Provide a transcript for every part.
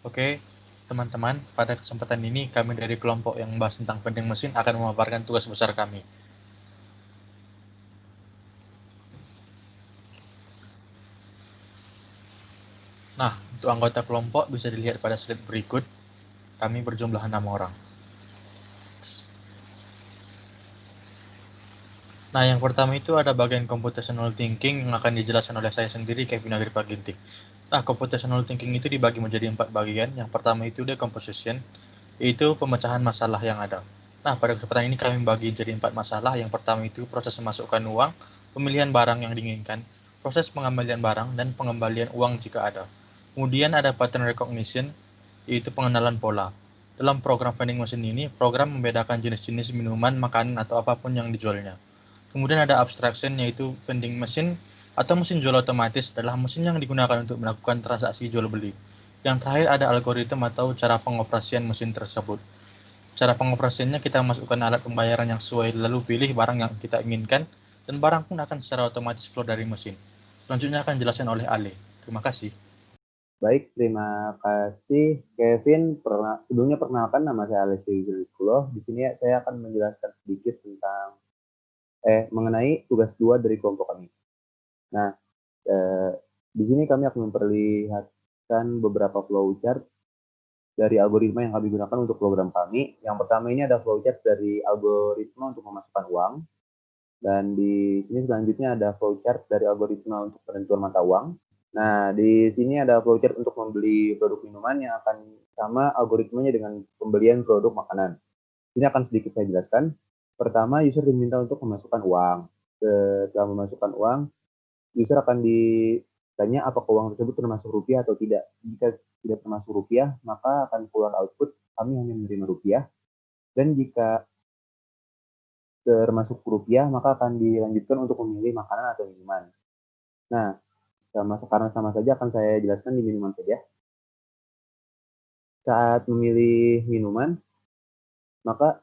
Oke, teman-teman, pada kesempatan ini kami dari kelompok yang membahas tentang vending mesin akan memaparkan tugas besar kami. Nah, untuk anggota kelompok bisa dilihat pada slide berikut. Kami berjumlah 6 orang. Nah, yang pertama itu ada bagian computational thinking yang akan dijelaskan oleh saya sendiri, Kevin Agripa Ginting. Nah, computational thinking itu dibagi menjadi 4 bagian. Yang pertama itu decomposition, yaitu pemecahan masalah yang ada. Nah, pada kesempatan ini kami bagi jadi 4 masalah. Yang pertama itu proses memasukkan uang, pemilihan barang yang diinginkan, proses pengembalian barang, dan pengembalian uang jika ada. Kemudian ada pattern recognition, yaitu pengenalan pola. Dalam program vending machine ini, program membedakan jenis-jenis minuman, makanan, atau apapun yang dijualnya. Kemudian ada abstraction, yaitu vending machine atau mesin jual otomatis adalah mesin yang digunakan untuk melakukan transaksi jual beli. Yang terakhir ada algoritma atau cara pengoperasian mesin tersebut. Cara pengoperasiannya kita masukkan alat pembayaran yang sesuai lalu pilih barang yang kita inginkan dan barang pun akan secara otomatis keluar dari mesin. Selanjutnya akan dijelaskan oleh Ale. Terima kasih. Baik, terima kasih Kevin. Sebelumnya perkenalkan, nama saya Alessio Yusuf. Di sini saya akan menjelaskan sedikit tentang mengenai tugas 2 dari kelompok kami. Nah, di sini kami akan memperlihatkan beberapa flowchart dari algoritma yang kami gunakan untuk program kami. Yang pertama ini ada flowchart dari algoritma untuk memasukkan uang. Dan di sini selanjutnya ada flowchart dari algoritma untuk penentuan mata uang. Nah, di sini ada flowchart untuk membeli produk minuman yang akan sama algoritmanya dengan pembelian produk makanan. Ini akan sedikit saya jelaskan. Pertama, user diminta untuk memasukkan uang. Setelah memasukkan uang, user akan ditanya apakah uang tersebut termasuk rupiah atau tidak. Jika tidak termasuk rupiah, maka akan keluar output kami hanya menerima rupiah. Dan jika termasuk rupiah, maka akan dilanjutkan untuk memilih makanan atau minuman. Nah, karena sama saja akan saya jelaskan di minuman saja. Saat memilih minuman, maka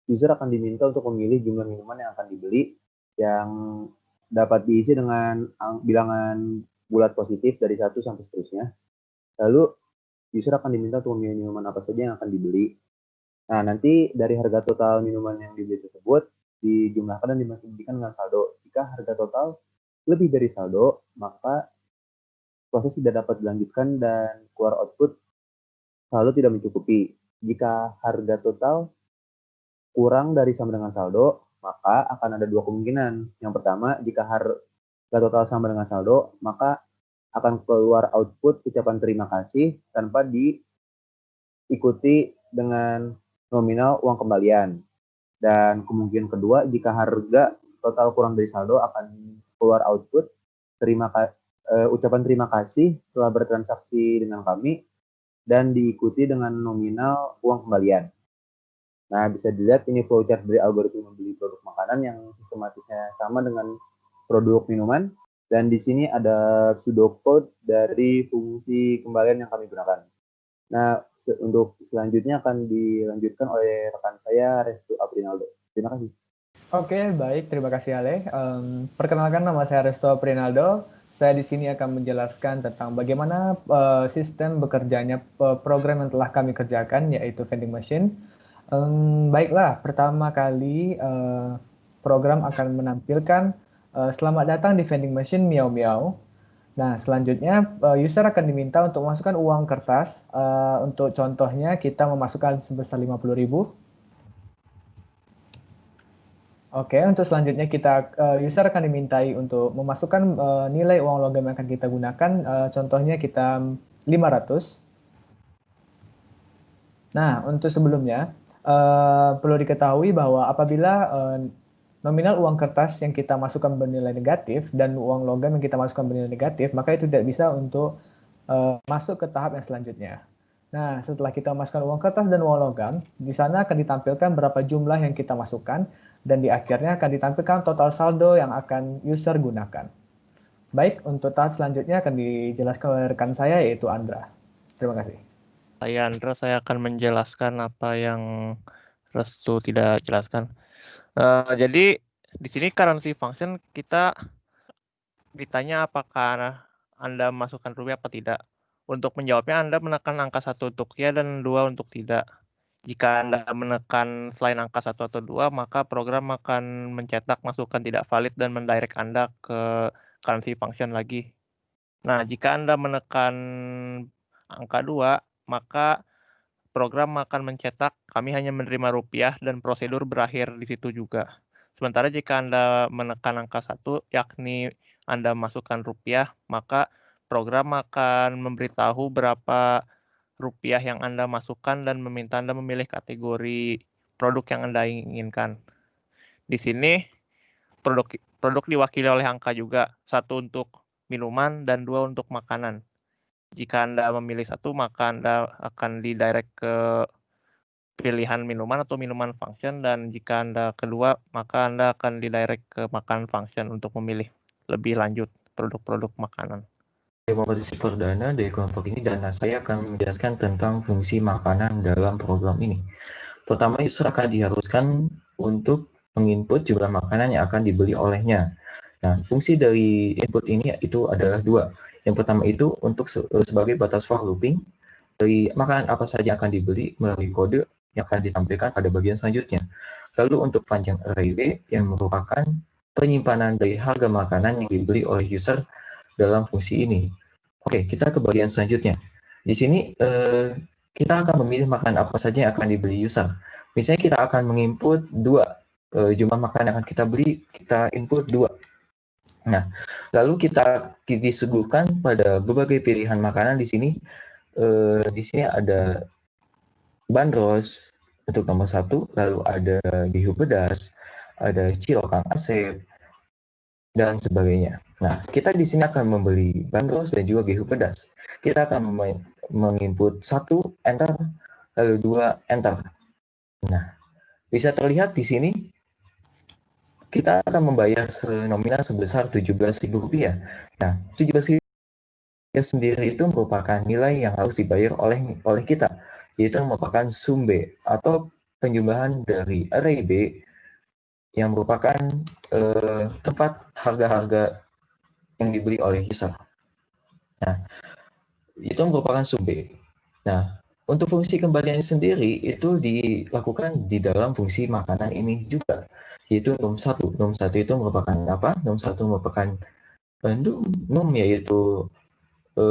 user akan diminta untuk memilih jumlah minuman yang akan dibeli yang dapat diisi dengan bilangan bulat positif dari 1 sampai seterusnya. Lalu user akan diminta untuk memilih minuman apa saja yang akan dibeli. Nah, nanti dari harga total minuman yang dibeli tersebut dijumlahkan dan dibandingkan dengan saldo. Jika harga total lebih dari saldo, maka proses tidak dapat dilanjutkan dan keluar output saldo tidak mencukupi. Jika harga total kurang dari sama dengan saldo, maka akan ada 2 kemungkinan. Yang pertama, jika harga total sama dengan saldo, maka akan keluar output ucapan terima kasih tanpa diikuti dengan nominal uang kembalian. Dan kemungkinan kedua, jika harga total kurang dari saldo, akan keluar output ucapan terima kasih telah bertransaksi dengan kami dan diikuti dengan nominal uang kembalian. Nah, bisa dilihat ini flowchart dari algoritma membeli produk makanan yang sistematisnya sama dengan produk minuman. Dan di sini ada pseudocode dari fungsi kembalian yang kami gunakan. Nah, untuk selanjutnya akan dilanjutkan oleh rekan saya, Restu Aprinaldo. Terima kasih. Oke, baik. Terima kasih, Ale. Perkenalkan, nama saya Resto Aprinaldo. Saya di sini akan menjelaskan tentang bagaimana sistem bekerjanya program yang telah kami kerjakan, yaitu vending machine. Baiklah, pertama kali program akan menampilkan selamat datang di vending machine Miao Miao. Nah, selanjutnya user akan diminta untuk memasukkan uang kertas. Untuk contohnya, kita memasukkan sebesar 50.000. Oke, untuk selanjutnya user akan dimintai untuk memasukkan nilai uang logam yang akan kita gunakan. Contohnya kita 500. Nah, untuk sebelumnya perlu diketahui bahwa apabila nominal uang kertas yang kita masukkan bernilai negatif dan uang logam yang kita masukkan bernilai negatif, maka itu tidak bisa untuk masuk ke tahap yang selanjutnya. Nah, setelah kita masukkan uang kertas dan uang logam, di sana akan ditampilkan berapa jumlah yang kita masukkan, dan di akhirnya akan ditampilkan total saldo yang akan user gunakan. Baik, untuk tahap selanjutnya akan dijelaskan oleh rekan saya, yaitu Andra. Terima kasih. Andra, saya akan menjelaskan apa yang Restu tidak jelaskan. Jadi di sini currency function kita ditanya apakah Anda masukkan rupiah apa tidak. Untuk menjawabnya Anda menekan angka 1 untuk ya dan 2 untuk tidak. Jika Anda menekan selain angka 1 atau 2, maka program akan mencetak masukan tidak valid dan mendirect Anda ke currency function lagi. Nah, jika Anda menekan angka 2, maka program akan mencetak kami hanya menerima rupiah dan prosedur berakhir di situ juga. Sementara jika Anda menekan angka 1, yakni Anda masukkan rupiah, maka program akan memberitahu berapa rupiah yang Anda masukkan dan meminta Anda memilih kategori produk yang Anda inginkan. Di sini produk diwakili oleh angka juga, 1 untuk minuman dan 2 untuk makanan. Jika Anda memilih 1, maka Anda akan didirect ke pilihan minuman atau minuman function, dan jika Anda kedua, maka Anda akan didirect ke makan function untuk memilih lebih lanjut produk-produk makanan. Kompetisi perdana dari kelompok ini dan saya akan menjelaskan tentang fungsi makanan dalam program ini. Pertama, user akan diharuskan untuk menginput jumlah makanan yang akan dibeli olehnya. Nah, fungsi dari input ini itu adalah 2. Yang pertama itu untuk sebagai batas for looping dari makanan apa saja akan dibeli melalui kode yang akan ditampilkan pada bagian selanjutnya. Lalu untuk panjang array B yang merupakan penyimpanan dari harga makanan yang dibeli oleh user dalam fungsi ini. Oke, kita ke bagian selanjutnya. Di sini kita akan memilih makanan apa saja yang akan dibeli user. Misalnya kita akan menginput 2 jumlah makanan yang akan kita beli, kita input 2. Nah, lalu kita disuguhkan pada berbagai pilihan makanan di sini. Di sini ada bandros untuk nomor 1, lalu ada gehu pedas, ada cilokang asep, dan sebagainya. Nah, kita di sini akan membeli bandros dan juga gehu pedas. Kita akan menginput 1, enter, lalu 2, enter. Nah, bisa terlihat di sini kita akan membayar nominal sebesar Rp17.000. Nah, Rp17.000 sendiri itu merupakan nilai yang harus dibayar oleh kita, yaitu merupakan sum B atau penjumlahan dari array B yang merupakan tempat harga-harga yang dibeli oleh user. Nah, itu merupakan sum B. Nah, untuk fungsi kembalian sendiri itu dilakukan di dalam fungsi makanan ini juga, yaitu num1. Num1 itu merupakan apa? Num1 merupakan num yaitu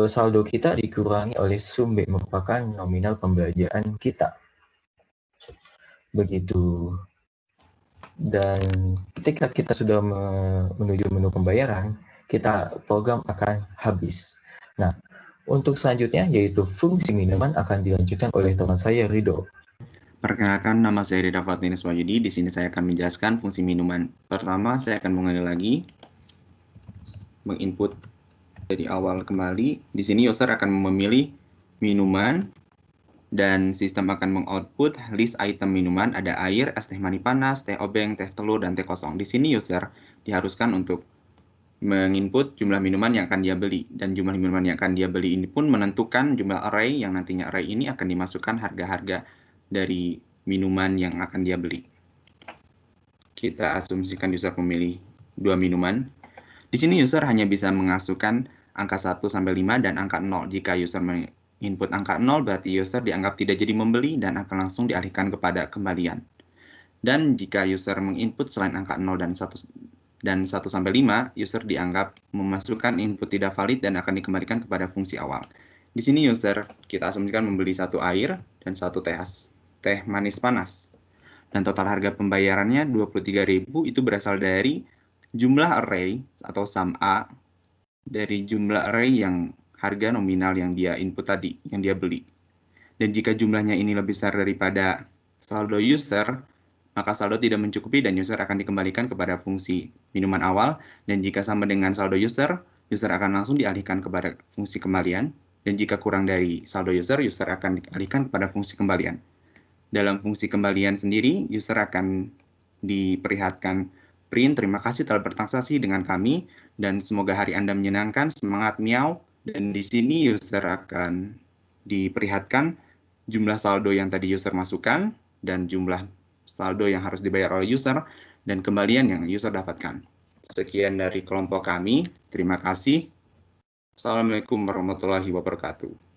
saldo kita dikurangi oleh sum B, merupakan nominal pembelanjaan kita. Begitu. Dan ketika kita sudah menuju menu pembayaran, program akan habis. Nah, untuk selanjutnya yaitu fungsi minuman akan dilanjutkan oleh teman saya Rido. Perkenalkan, nama saya Rida Fatlinus Wahyudi. Di sini saya akan menjelaskan fungsi minuman. Pertama, saya akan mengulangi lagi, menginput dari awal kembali. Di sini user akan memilih minuman dan sistem akan mengoutput list item minuman. Ada air, es teh manis panas, teh obeng, teh telur, dan teh kosong. Di sini user diharuskan untuk menginput jumlah minuman yang akan dia beli, dan jumlah minuman yang akan dia beli ini pun menentukan jumlah array yang nantinya array ini akan dimasukkan harga-harga dari minuman yang akan dia beli. Kita asumsikan user memilih 2 minuman. Di sini user hanya bisa mengasukkan angka 1 sampai 5 dan angka 0. Jika user menginput angka 0 berarti user dianggap tidak jadi membeli dan akan langsung dialihkan kepada kembalian. Dan jika user menginput selain angka 0 dan 1 sampai 5, user dianggap memasukkan input tidak valid dan akan dikembalikan kepada fungsi awal. Di sini user kita asumsikan membeli 1 air dan 1 teh manis panas. Dan total harga pembayarannya 23.000 itu berasal dari jumlah array atau sum A dari jumlah array yang harga nominal yang dia input tadi, yang dia beli. Dan jika jumlahnya ini lebih besar daripada saldo user, maka saldo tidak mencukupi dan user akan dikembalikan kepada fungsi minuman awal. Dan jika sama dengan saldo user akan langsung dialihkan kepada fungsi kembalian. Dan jika kurang dari saldo user akan dialihkan kepada fungsi kembalian. Dalam fungsi kembalian sendiri, user akan diperlihatkan print, terima kasih telah bertransaksi dengan kami, dan semoga hari Anda menyenangkan, semangat miau. Dan di sini user akan diperlihatkan jumlah saldo yang tadi user masukkan, dan jumlah saldo yang harus dibayar oleh user, dan kembalian yang user dapatkan. Sekian dari kelompok kami. Terima kasih. Assalamualaikum warahmatullahi wabarakatuh.